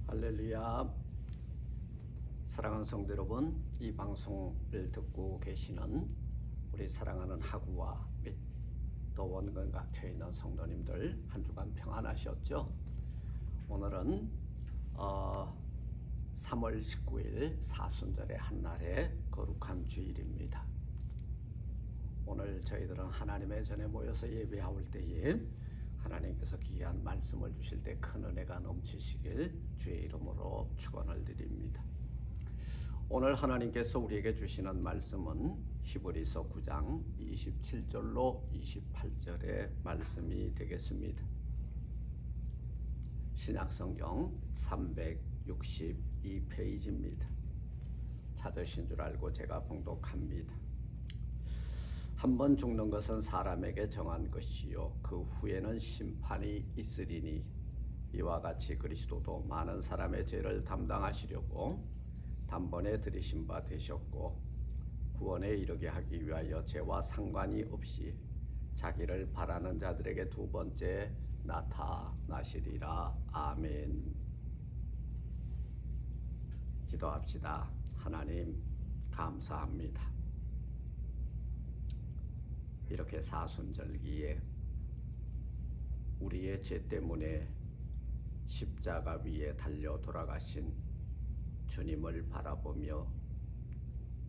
할렐루야. 사랑하는 성도 여러분, 이 방송을 듣고 계시는 우리 사랑하는 하구와 및 또 원근 각처에 있는 성도님들 한 주간 평안하셨죠? 오늘은 3월 19일 사순절의 한날의 거룩한 주일입니다. 오늘 저희들은 하나님의 전에 모여서 예배할 때에 하나님께서 귀한 말씀을 주실 때 큰 은혜가 넘치시길 주의 이름으로 축원을 드립니다. 오늘 하나님께서 우리에게 주시는 말씀은 히브리서 9장 27절로 28절의 말씀이 되겠습니다. 신약성경 362페이지입니다. 찾으신 줄 알고 제가 봉독합니다. 한 번 죽는 것은 사람에게 정한 것이요 그 후에는 심판이 있으리니 이와 같이 그리스도도 많은 사람의 죄를 담당하시려고 단번에 들이신 바 되셨고 구원에 이르게 하기 위하여 죄와 상관이 없이 자기를 바라는 자들에게 두 번째 나타나시리라. 아멘. 기도합시다. 하나님 감사합니다. 이렇게 사순절기에 우리의 죄 때문에 십자가 위에 달려 돌아가신 주님을 바라보며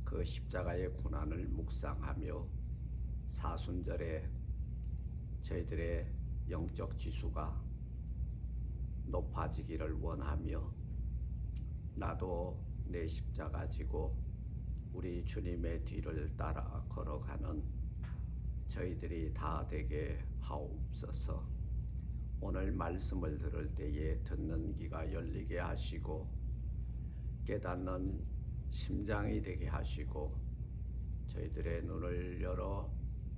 그 십자가의 고난을 묵상하며 사순절에 저희들의 영적 지수가 높아지기를 원하며 나도 내 십자가 지고 우리 주님의 뒤를 따라 걸어가는 저희들이 다 되게 하옵소서. 오늘 말씀을 들을 때에 듣는 귀가 열리게 하시고 깨닫는 심장이 되게 하시고 저희들의 눈을 열어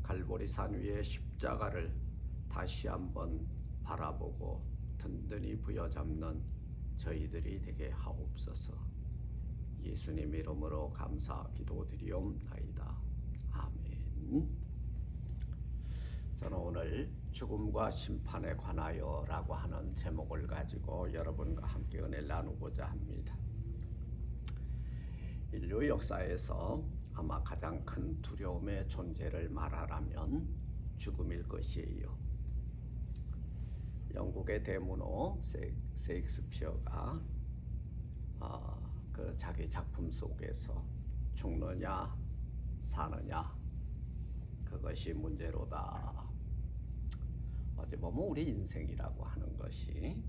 갈보리산 위의 십자가를 다시 한번 바라보고 든든히 부여잡는 저희들이 되게 하옵소서. 예수님 이름으로 감사 기도드리옵나이다. 아멘. 저는 오늘 죽음과 심판에 관하여 라고 하는 제목을 가지고 여러분과 함께 은혜를 나누고자 합니다. 인류 역사에서 아마 가장 큰 두려움의 존재를 말하라면 죽음일 것이에요. 영국의 대문호 셰익스피어가 그 자기 작품 속에서 죽느냐 사느냐 그것이 문제로다. 어제 보면 우리 인생이라고 하는 것이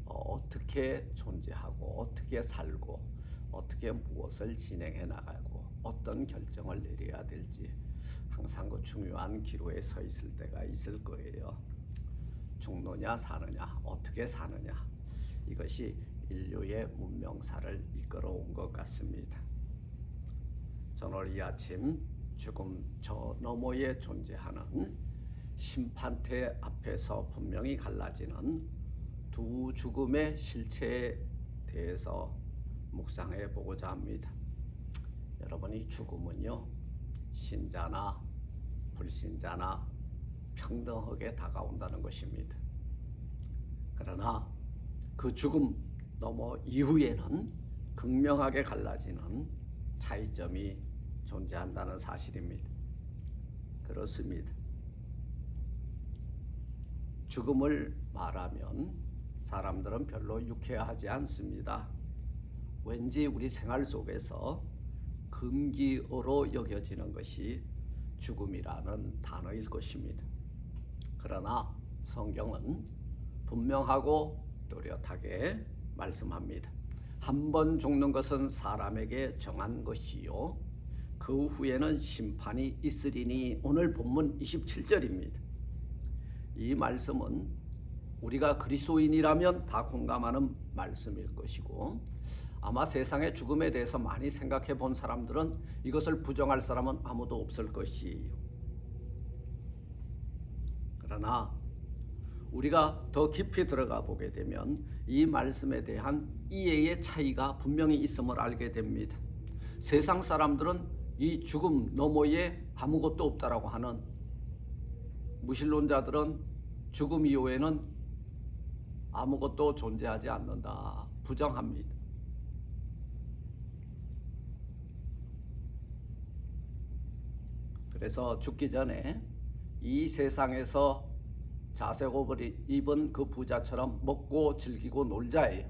어떻게 존재하고 어떻게 살고 어떻게 무엇을 진행해 나가고 어떤 결정을 내려야 될지 항상 그 중요한 기로에 서 있을 때가 있을 거예요. 죽느냐 사느냐 어떻게 사느냐 이것이 인류의 문명사를 이끌어온 것 같습니다. 저는 오늘 이 아침 죽음 저 너머에 존재하는 심판대 앞에서 분명히 갈라지는 두 죽음의 실체에 대해서 묵상해 보고자 합니다. 여러분이 죽음은요 신자나 불신자나 평등하게 다가온다는 것입니다. 그러나 그 죽음 너머 이후에는 극명하게 갈라지는 차이점이 존재한다는 사실입니다. 그렇습니다. 죽음을 말하면 사람들은 별로 유쾌하지 않습니다. 왠지 우리 생활 속에서 금기어로 여겨지는 것이 죽음이라는 단어일 것입니다. 그러나 성경은 분명하고 또렷하게 말씀합니다. 한 번 죽는 것은 사람에게 정한 것이요 그 후에는 심판이 있으리니 오늘 본문 27절입니다. 이 말씀은 우리가 그리스도인이라면 다 공감하는 말씀일 것이고 아마 세상의 죽음에 대해서 많이 생각해 본 사람들은 이것을 부정할 사람은 아무도 없을 것이에요. 그러나 우리가 더 깊이 들어가 보게 되면 이 말씀에 대한 이해의 차이가 분명히 있음을 알게 됩니다. 세상 사람들은 이 죽음 너머에 아무것도 없다라고 하는 무신론자들은 죽음 이후에는 아무것도 존재하지 않는다 부정합니다. 그래서 죽기 전에 이 세상에서 자색옷을 입은 그 부자처럼 먹고 즐기고 놀자예요.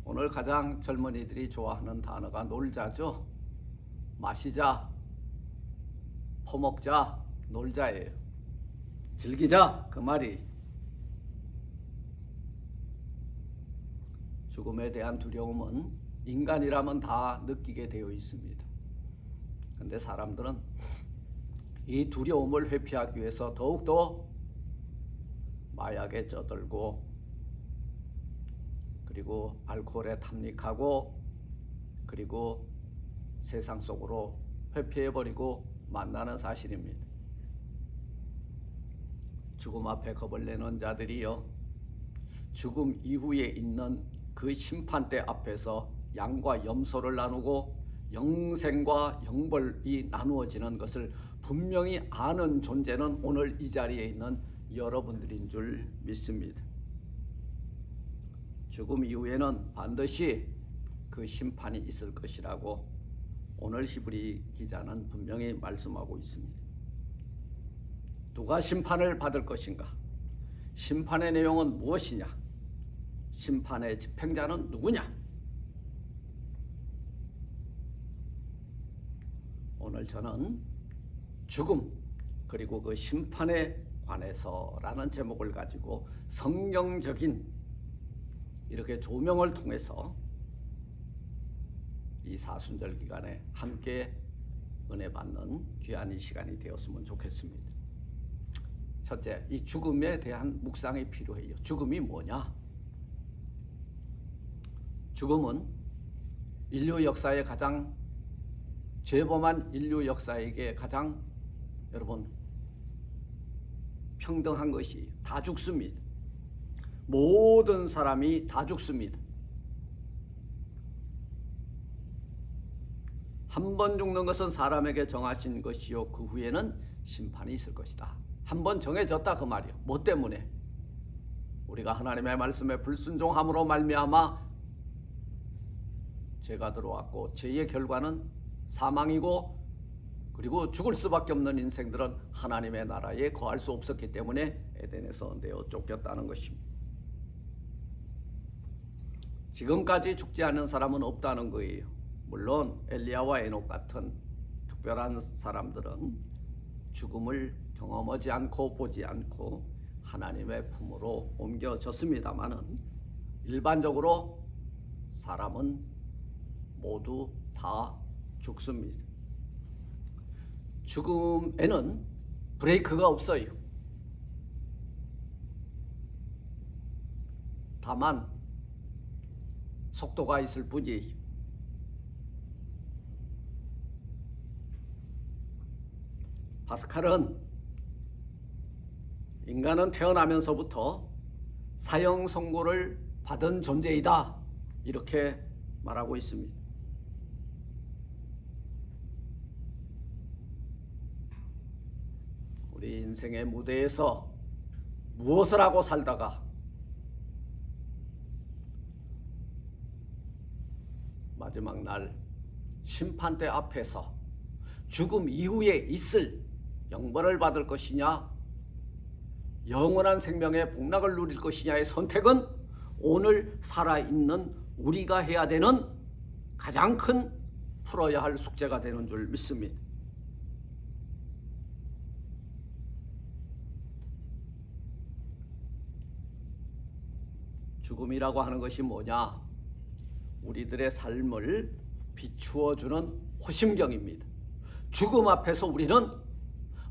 오늘 가장 젊은이들이 좋아하는 단어가 놀자죠. 마시자, 퍼먹자, 놀자예요. 즐기자, 그 말이. 죽음에 대한 두려움은 인간이라면 다 느끼게 되어 있습니다. 근데 사람들은 이 두려움을 회피하기 위해서 더욱더 마약에 쩌들고, 그리고 알코올에 탐닉하고, 그리고 세상 속으로 회피해버리고 만나는 사실입니다. 죽음 앞에 겁을 내는 자들이요, 죽음 이후에 있는 그 심판대 앞에서 양과 염소를 나누고 영생과 영벌이 나누어지는 것을 분명히 아는 존재는 오늘 이 자리에 있는 여러분들인 줄 믿습니다. 죽음 이후에는 반드시 그 심판이 있을 것이라고 오늘 히브리 기자는 분명히 말씀하고 있습니다. 누가 심판을 받을 것인가? 심판의 내용은 무엇이냐? 심판의 집행자는 누구냐? 오늘 저는 죽음 그리고 그 심판에 관해서라는 제목을 가지고 성경적인 이렇게 조명을 통해서 이 사순절 기간에 함께 은혜 받는 귀한 이 시간이 되었으면 좋겠습니다. 첫째, 이 죽음에 대한 묵상이 필요해요. 죽음이 뭐냐? 죽음은 인류 역사의 가장 죄범한 인류 역사에게 가장 여러분 평등한 것이 다 죽습니다. 모든 사람이 다 죽습니다. 한 번 죽는 것은 사람에게 정하신 것이요 그 후에는 심판이 있을 것이다. 한 번 정해졌다 그 말이요. 뭐 때문에? 우리가 하나님의 말씀에 불순종함으로 말미암아 죄가 들어왔고 죄의 결과는 사망이고, 그리고 죽을 수밖에 없는 인생들은 하나님의 나라에 거할 수 없었기 때문에 에덴에서 내어 쫓겼다는 것입니다. 지금까지 죽지 않은 사람은 없다는 거예요. 물론 엘리야와 에녹 같은 특별한 사람들은 죽음을 경험하지 않고 보지 않고 하나님의 품으로 옮겨졌습니다마는 일반적으로 사람은 모두 다 죽습니다. 죽음에는 브레이크가 없어요. 다만 속도가 있을 뿐이에요. 파스칼은 인간은 태어나면서부터 사형 선고를 받은 존재이다 이렇게 말하고 있습니다. 우리 인생의 무대에서 무엇을 하고 살다가 마지막 날 심판대 앞에서 죽음 이후에 있을 영벌을 받을 것이냐, 영원한 생명의 복락을 누릴 것이냐의 선택은 오늘 살아있는 우리가 해야 되는 가장 큰 풀어야 할 숙제가 되는 줄 믿습니다. 죽음이라고 하는 것이 뭐냐? 우리들의 삶을 비추어주는 호심경입니다. 죽음 앞에서 우리는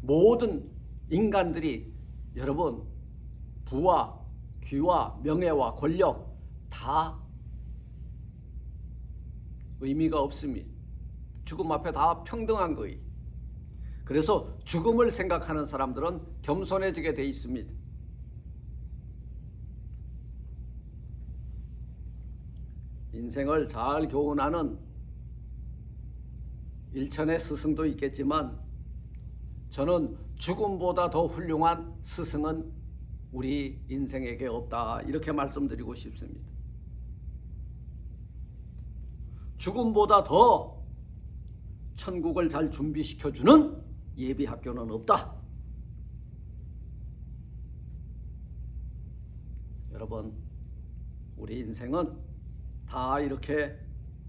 모든 인간들이 여러분 부와 귀와 명예와 권력 다 의미가 없습니다. 죽음 앞에 다 평등한 거예요. 그래서 죽음을 생각하는 사람들은 겸손해지게 돼 있습니다. 인생을 잘 교훈하는 일천의 스승도 있겠지만 저는 죽음보다 더 훌륭한 스승은 우리 인생에게 없다, 이렇게 말씀드리고 싶습니다. 죽음보다 더 천국을 잘 준비시켜주는 예비학교는 없다. 여러분, 우리 인생은 다 이렇게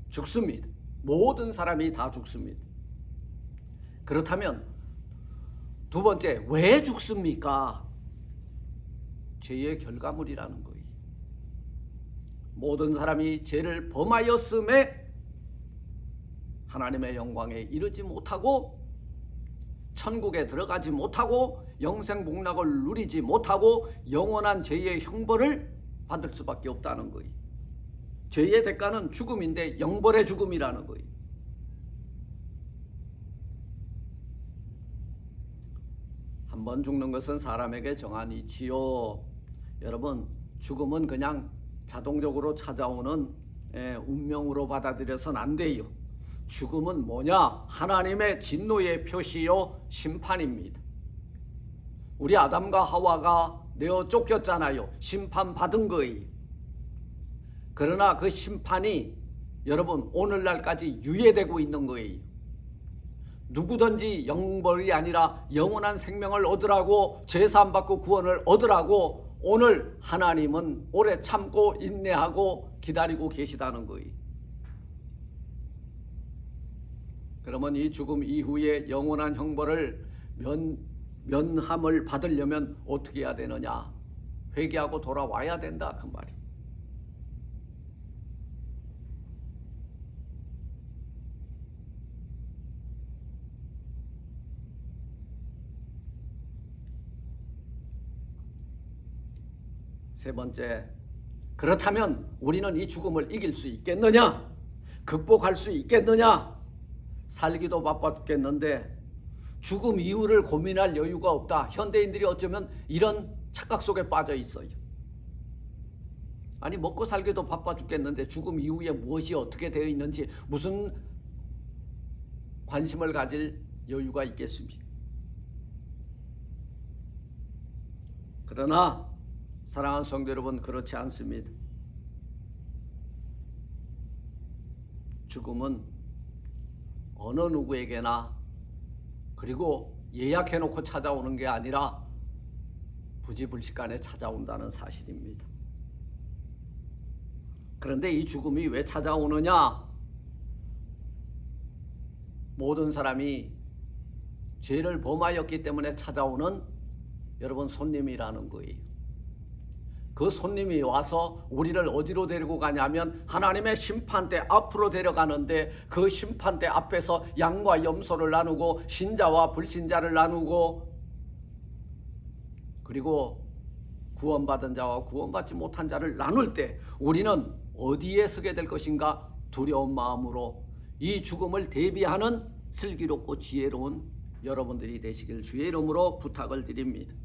죽습니다. 모든 사람이 다 죽습니다. 그렇다면 두 번째, 왜 죽습니까? 죄의 결과물이라는 거예요. 모든 사람이 죄를 범하였음에 하나님의 영광에 이르지 못하고 천국에 들어가지 못하고 영생복락을 누리지 못하고 영원한 죄의 형벌을 받을 수밖에 없다는 거예요. 죄의 대가는 죽음인데 영벌의 죽음이라는 거예요. 한 번 죽는 것은 사람에게 정한 이치요. 여러분, 죽음은 그냥 자동적으로 찾아오는 운명으로 받아들여서는 안 돼요. 죽음은 뭐냐? 하나님의 진노의 표시요, 심판입니다. 우리 아담과 하와가 내어 쫓겼잖아요. 심판받은 거예요. 그러나 그 심판이 여러분 오늘날까지 유예되고 있는 거예요. 누구든지 영벌이 아니라 영원한 생명을 얻으라고, 제사함 받고 구원을 얻으라고 오늘 하나님은 오래 참고 인내하고 기다리고 계시다는 거예요. 그러면 이 죽음 이후에 영원한 형벌을 면함을 받으려면 어떻게 해야 되느냐? 회개하고 돌아와야 된다, 그 말이. 세 번째, 그렇다면 우리는 이 죽음을 이길 수 있겠느냐? 극복할 수 있겠느냐? 살기도 바빠 죽겠는데 죽음 이후를 고민할 여유가 없다. 현대인들이 어쩌면 이런 착각 속에 빠져 있어요. 아니, 먹고 살기도 바빠 죽겠는데 죽음 이후에 무엇이 어떻게 되어 있는지 무슨 관심을 가질 여유가 있겠습니까? 그러나 사랑하는 성도 여러분, 그렇지 않습니다. 죽음은 어느 누구에게나, 그리고 예약해놓고 찾아오는 게 아니라 부지불식간에 찾아온다는 사실입니다. 그런데 이 죽음이 왜 찾아오느냐? 모든 사람이 죄를 범하였기 때문에 찾아오는 여러분 손님이라는 거예요. 그 손님이 와서 우리를 어디로 데리고 가냐면 하나님의 심판대 앞으로 데려가는데, 그 심판대 앞에서 양과 염소를 나누고 신자와 불신자를 나누고, 그리고 구원받은 자와 구원받지 못한 자를 나눌 때 우리는 어디에 서게 될 것인가 두려운 마음으로 이 죽음을 대비하는 슬기롭고 지혜로운 여러분들이 되시길 주의 이름으로 부탁을 드립니다.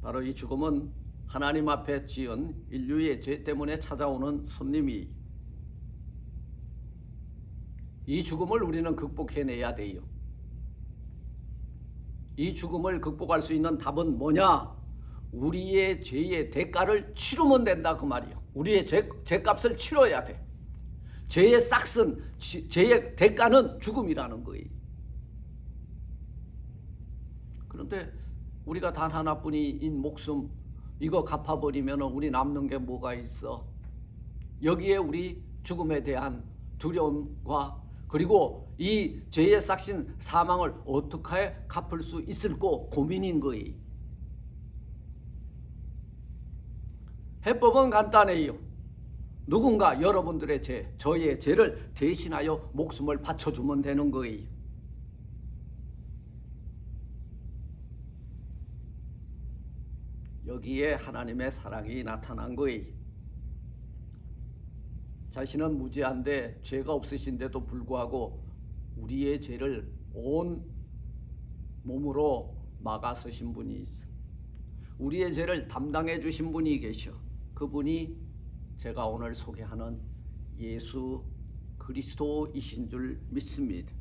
바로 이 죽음은 하나님 앞에 지은 인류의 죄 때문에 찾아오는 손님이, 이 죽음을 우리는 극복해내야 돼요. 이 죽음을 극복할 수 있는 답은 뭐냐? 우리의 죄의 대가를 치르면 된다, 그 말이에요. 우리의 죄값을 치러야 돼. 죄의 싹슨, 죄의 대가는 죽음이라는 거예요. 그런데 우리가 단 하나뿐인 목숨 이거 갚아버리면 우리 남는 게 뭐가 있어? 여기에 우리 죽음에 대한 두려움과 그리고 이 죄의 싹신 사망을 어떻게 갚을 수 있을까 고민인 거예요. 해법은 간단해요. 누군가 여러분들의 죄, 저의 죄를 대신하여 목숨을 바쳐주면 되는 거예요. 여기에 하나님의 사랑이 나타난 거예요. 자신은 무죄한데 죄가 없으신데도 불구하고 우리의 죄를 온 몸으로 막아서신 분이 있어. 우리의 죄를 담당해 주신 분이 계셔. 그분이 제가 오늘 소개하는 예수 그리스도이신 줄 믿습니다.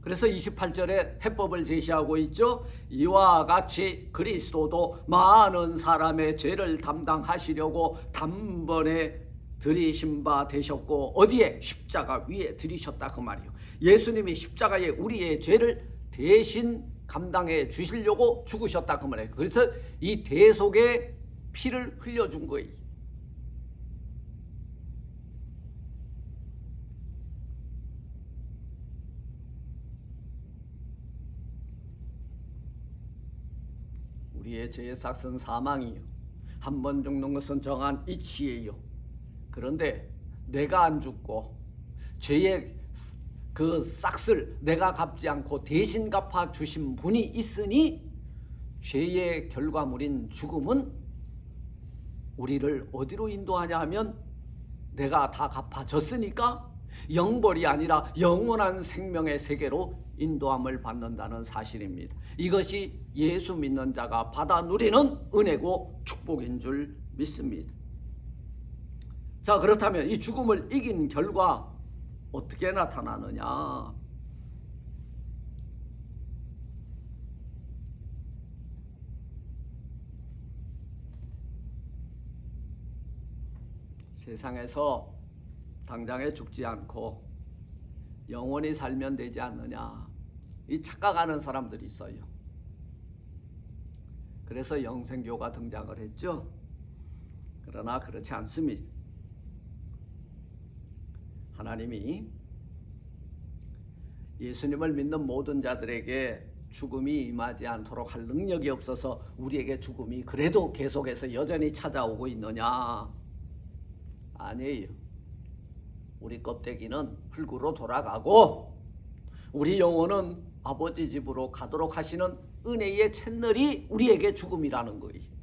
그래서 28절에 해법을 제시하고 있죠. 이와 같이 그리스도도 많은 사람의 죄를 담당하시려고 단번에 들이신 바 되셨고, 어디에? 십자가 위에 들이셨다 그 말이요. 예수님이 십자가에 우리의 죄를 대신 감당해 주시려고 죽으셨다 그 말이에요. 그래서 이 대속의 피를 흘려준 거예요. 우리의 죄의 삭은 사망이요, 한 번 죽는 것은 정한 이치예요. 그런데 내가 안 죽고 죄의 그 싹을 내가 갚지 않고 대신 갚아 주신 분이 있으니, 죄의 결과물인 죽음은 우리를 어디로 인도하냐 하면, 내가 다 갚아줬으니까 영벌이 아니라 영원한 생명의 세계로 인도함을 받는다는 사실입니다. 이것이 예수 믿는 자가 받아 누리는 은혜고 축복인 줄 믿습니다. 자, 그렇다면 이 죽음을 이긴 결과 어떻게 나타나느냐? 세상에서 당장에 죽지 않고 영원히 살면 되지 않느냐, 이 착각하는 사람들이 있어요. 그래서 영생교가 등장을 했죠. 그러나 그렇지 않습니다. 하나님이 예수님을 믿는 모든 자들에게 죽음이 임하지 않도록 할 능력이 없어서 우리에게 죽음이 그래도 계속해서 여전히 찾아오고 있느냐? 아니에요. 우리 껍데기는 흙으로 돌아가고 우리 영혼은 아버지 집으로 가도록 하시는 은혜의 채널이 우리에게 죽음이라는 거예요.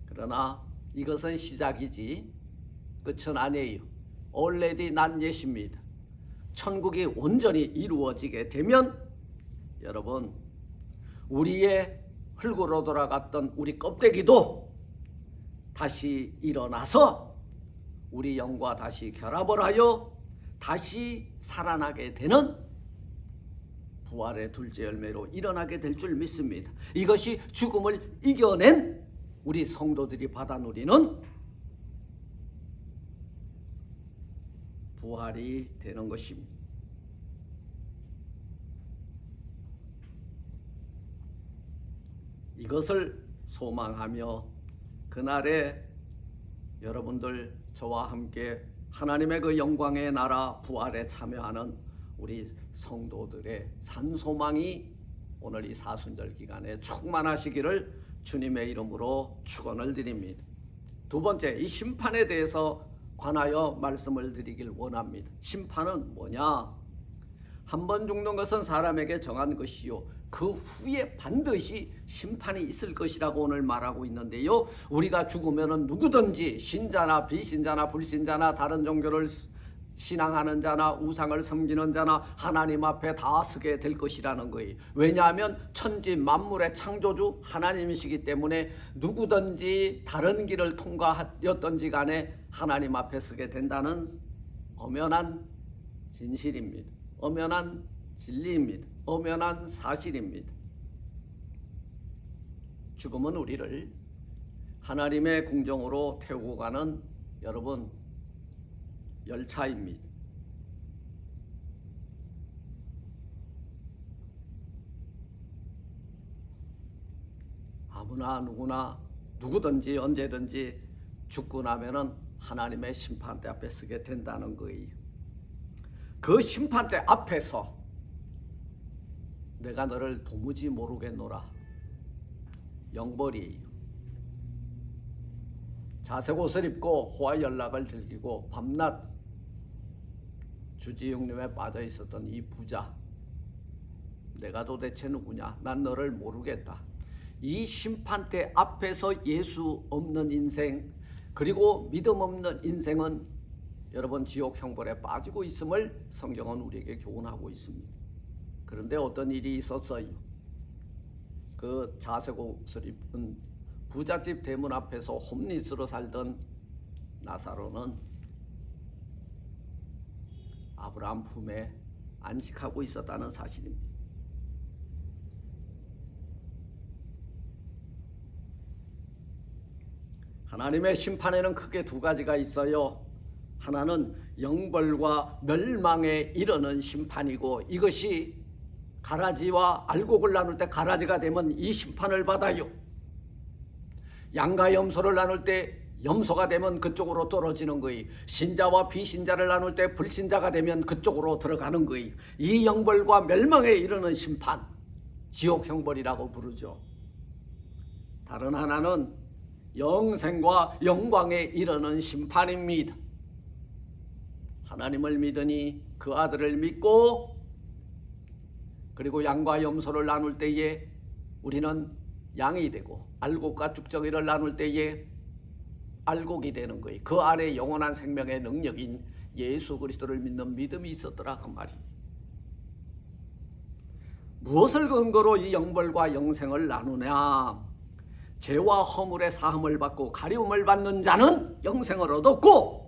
그러나 이것은 시작이지 끝은 아니에요. already 난 예시입니다. 천국이 온전히 이루어지게 되면 여러분, 우리의 흙으로 돌아갔던 우리 껍데기도 다시 일어나서 우리 영과 다시 결합을 하여 다시 살아나게 되는 부활의 둘째 열매로 일어나게 될 줄 믿습니다. 이것이 죽음을 이겨낸 우리 성도들이 받아 누리는 부활이 되는 것입니다. 이것을 소망하며 그날에 여러분들 저와 함께 하나님의 그 영광의 나라 부활에 참여하는 우리 성도들의 산소망이 오늘 이 사순절 기간에 충만하시기를 주님의 이름으로 축원을 드립니다. 두 번째, 이 심판에 대해서 관하여 말씀을 드리길 원합니다. 심판은 뭐냐? 한 번 죽는 것은 사람에게 정한 것이요, 그 후에 반드시 심판이 있을 것이라고 오늘 말하고 있는데요, 우리가 죽으면 누구든지 신자나 비신자나 불신자나 다른 종교를 신앙하는 자나 우상을 섬기는 자나 하나님 앞에 다 서게 될 것이라는 거예요. 왜냐하면 천지 만물의 창조주 하나님이시기 때문에 누구든지 다른 길을 통과하였던지 간에 하나님 앞에 서게 된다는 엄연한 진실입니다. 엄연한 진리입니다. 엄연한 사실입니다. 죽음은 우리를 하나님의 궁정으로 태우고 가는 여러분 열차입니다. 아무나 누구나 누구든지 언제든지 죽고 나면은 하나님의 심판대 앞에 서게 된다는 거예요. 그 심판대 앞에서 내가 너를 도무지 모르겠노라, 영벌이에요. 자색 옷을 입고 호화 연락을 즐기고 밤낮 주지육림에 빠져 있었던 이 부자, 내가 도대체 누구냐? 난 너를 모르겠다. 이 심판대 앞에서 예수 없는 인생, 그리고 믿음 없는 인생은 여러분 지옥 형벌에 빠지고 있음을 성경은 우리에게 교훈하고 있습니다. 그런데 어떤 일이 있었어요. 그 자색 옷을 입은 부잣집 대문 앞에서 홈리스로 살던 나사로는 아브라함 품에 안식하고 있었다는 사실입니다. 하나님의 심판에는 크게 두 가지가 있어요. 하나는 영벌과 멸망에 이르는 심판이고, 이것이 가라지와 알곡을 나눌 때 가라지가 되면 이 심판을 받아요. 양과 염소를 나눌 때 염소가 되면 그쪽으로 떨어지는 거예요. 신자와 비신자를 나눌 때 불신자가 되면 그쪽으로 들어가는 거예요. 이 영벌과 멸망에 이르는 심판, 지옥 형벌이라고 부르죠. 다른 하나는 영생과 영광에 이르는 심판입니다. 하나님을 믿으니 그 아들을 믿고, 그리고 양과 염소를 나눌 때에 우리는 양이 되고, 알곡과 쭉정이를 나눌 때에 알곡이 되는 거예요. 그 안에 영원한 생명의 능력인 예수 그리스도를 믿는 믿음이 있었더라, 그 말이. 무엇을 근거로 이 영벌과 영생을 나누냐? 죄와 허물의 사함을 받고 가리움을 받는 자는 영생을 얻었고,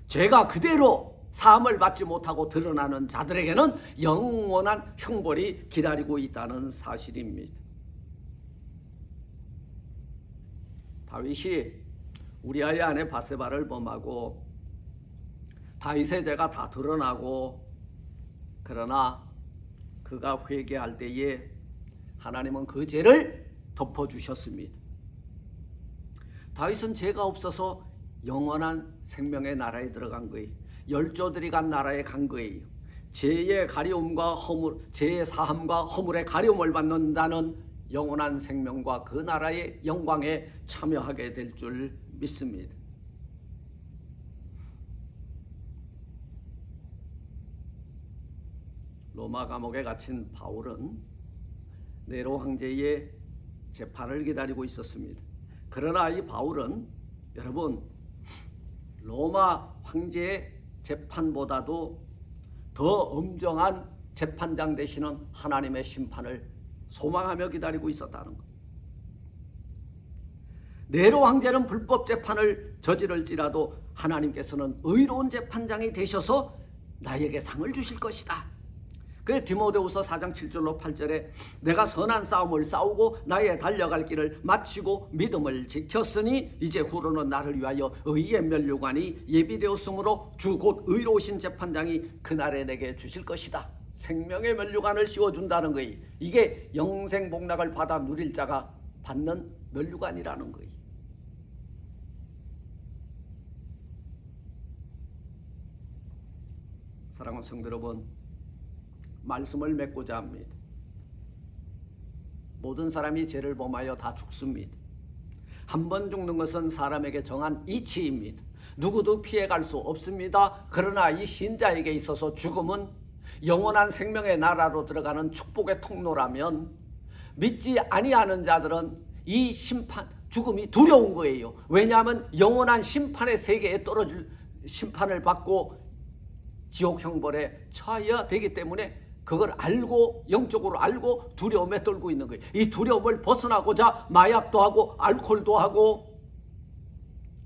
죄가 그대로 사함을 받지 못하고 드러나는 자들에게는 영원한 형벌이 기다리고 있다는 사실입니다. 다윗이 우리아의 아내 바세바를 범하고 다윗의 죄가 다 드러나고, 그러나 그가 회개할 때에 하나님은 그 죄를 덮어주셨습니다. 다윗은 죄가 없어서 영원한 생명의 나라에 들어간 거예요. 열조들이 간 나라에 간 거예요. 죄의 가리움과 허물, 죄의 사함과 허물의 가리움을 받는 자는 영원한 생명과 그 나라의 영광에 참여하게 될 줄 믿습니다. 로마 감옥에 갇힌 바울은 네로 황제의 재판을 기다리고 있었습니다. 그러나 이 바울은, 여러분, 로마 황제의 재판보다도 더 엄정한 재판장 되시는 하나님의 심판을 소망하며 기다리고 있었다는 것. 네로 황제는 불법 재판을 저지를지라도 하나님께서는 의로운 재판장이 되셔서 나에게 상을 주실 것이다. 그래 디모데후서 4장 7절로 8절에 내가 선한 싸움을 싸우고 나의 달려갈 길을 마치고 믿음을 지켰으니 이제 후로는 나를 위하여 의의 면류관이 예비되었으므로 주 곧 의로우신 재판장이 그날에 내게 주실 것이다. 생명의 면류관을 씌워준다는 거예요. 이게 영생복락을 받아 누릴 자가 받는 면류관이라는 거예요. 사랑하는 성도 여러분, 말씀을 맺고자 합니다. 모든 사람이 죄를 범하여 다 죽습니다. 한 번 죽는 것은 사람에게 정한 이치입니다. 누구도 피해갈 수 없습니다. 그러나 이 신자에게 있어서 죽음은 영원한 생명의 나라로 들어가는 축복의 통로라면, 믿지 아니하는 자들은 이 심판, 죽음이 두려운 거예요. 왜냐하면 영원한 심판의 세계에 떨어질 심판을 받고 지옥 형벌에 처해야 되기 때문에 그걸 알고, 영적으로 알고 두려움에 떨고 있는 거예요. 이 두려움을 벗어나고자 마약도 하고 알코올도 하고,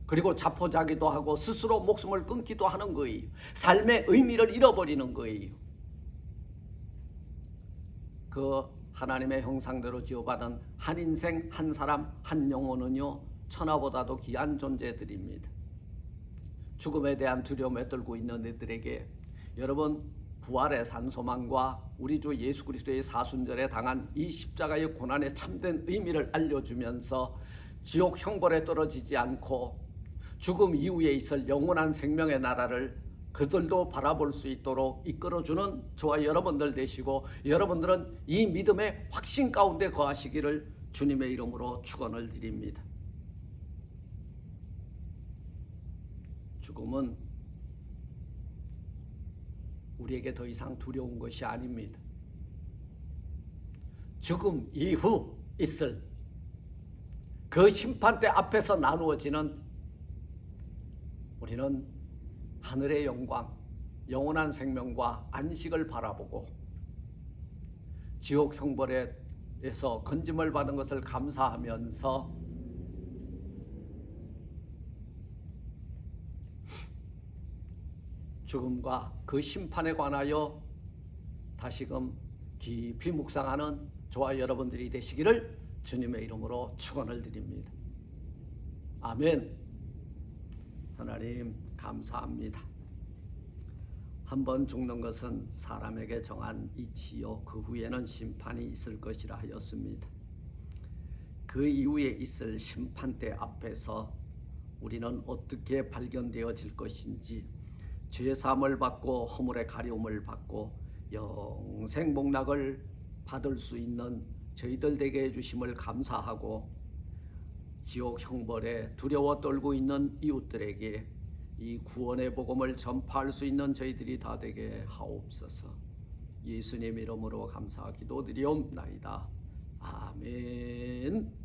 그리고 자포자기도 하고 스스로 목숨을 끊기도 하는 거예요. 삶의 의미를 잃어버리는 거예요. 그 하나님의 형상대로 지어받은 한 인생, 한 사람, 한 영혼은요, 천하보다도 귀한 존재들입니다. 죽음에 대한 두려움에 떨고 있는 이들에게 여러분, 부활의 산소망과 우리 주 예수 그리스도의 사순절에 당한 이 십자가의 고난의 참된 의미를 알려주면서 지옥 형벌에 떨어지지 않고 죽음 이후에 있을 영원한 생명의 나라를 그들도 바라볼 수 있도록 이끌어주는 저와 여러분들 되시고, 여러분들은 이 믿음의 확신 가운데 거하시기를 주님의 이름으로 축원을 드립니다. 죽음은 우리에게 더 이상 두려운 것이 아닙니다. 죽음 이후 있을 그 심판대 앞에서 나누어지는 우리는 하늘의 영광, 영원한 생명과 안식을 바라보고 지옥 형벌에서 건짐을 받은 것을 감사하면서 죽음과 그 심판에 관하여 다시금 깊이 묵상하는 저와 여러분들이 되시기를 주님의 이름으로 축원을 드립니다. 아멘. 하나님 감사합니다. 한 번 죽는 것은 사람에게 정한 이치요 그 후에는 심판이 있을 것이라 하였습니다. 그 이후에 있을 심판대 앞에서 우리는 어떻게 발견되어질 것인지, 죄사함을 받고 허물의 가려움을 받고 영생 복락을 받을 수 있는 저희들 되게 해주심을 감사하고, 지옥 형벌에 두려워 떨고 있는 이웃들에게 이 구원의 복음을 전파할 수 있는 저희들이 다 되게 하옵소서. 예수님 이름으로 감사 기도드리옵나이다. 아멘.